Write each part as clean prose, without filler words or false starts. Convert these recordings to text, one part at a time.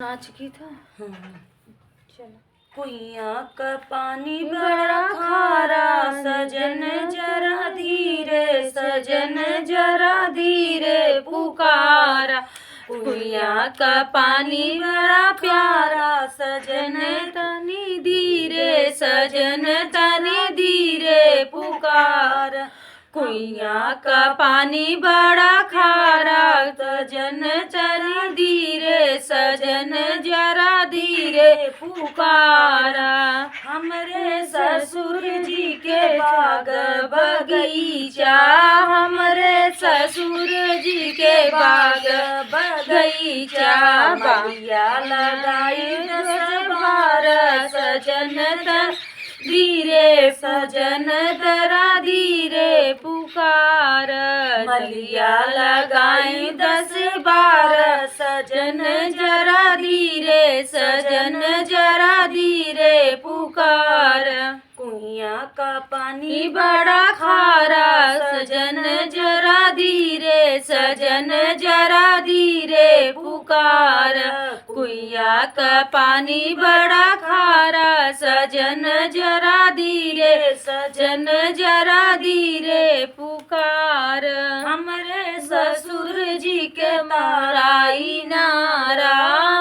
नाच की था। चलो। कुइया का पानी बड़ा खारा, सजन जरा धीरे, सजन जरा धीरे पुकारा। कुइया का पानी बड़ा प्यारा, सजन तनी धीरे, सजन तनी धीरे पुकारा। कुइया का पानी बड़ा खारा, सजन तनी धीरे, सजन जरा धीरे पुकारा। हमरे ससुर जी के बाग बगीचा, हमरे ससुर जी के बाग बगीचा। बगिया लगाई 10-12, सजन तर धीरे, सजन तरा धीरे पुकार। मलिया लगाई 10-12, सजन जरा धीरे, सजन जरा धीरे पुकार। कुइया का पानी बड़ा खारा, सजन जरा धीरे, सजन जरा धीरे पुकार। कुइया का पानी बड़ा खारा, सजन जरा धीरे, सजन जरा धीरे पुकार। हमरे ससुर जी के माराई नारा,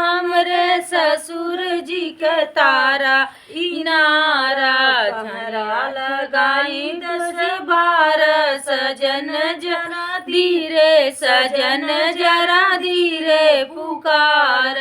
हमरे ससुर जी के तारा इनारा। झरा लगाई 10-12, सजन जरा धीरे, सजन जरा धीरे पुकार।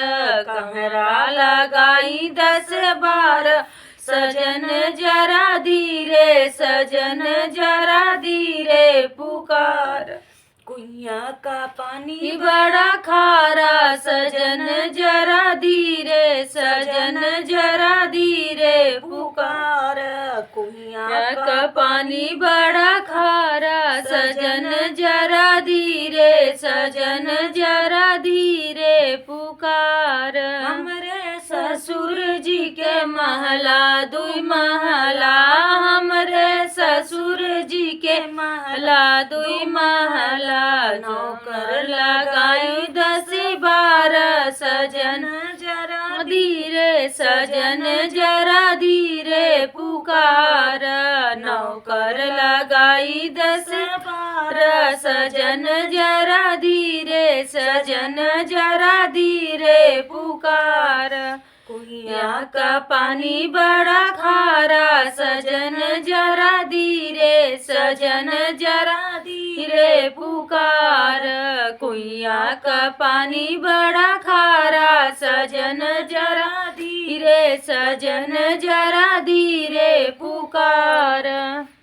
कहरा लगाई 10-12, सजन जरा धीरे, सजन जरा धीरे पुकार। कुइया का पानी बड़ा खारा, सजन जरा धीरे, सजन जरा धीरे पुकार। कुइया का पानी बड़ा खारा, सजन जरा धीरे, सजन जरा धीरे पुकार। हमरे ससुर जी के महला 2 महला, हमरे ससुर जी के महला 2 महला। नौकर लगाई 10-12, सजन जरा धीरे, सजन जरा धीरे पुकार। नौकर लगाई 10-12, सजन जरा धीरे, सजन जरा धीरे पुकार। कुइया का पानी बड़ा खारा, सजन जरा धीरे, सजन जरा धीरे पुकार। कुइया का पानी बड़ा खारा, सजन जरा धीरे, सजन जरा धीरे पुकार।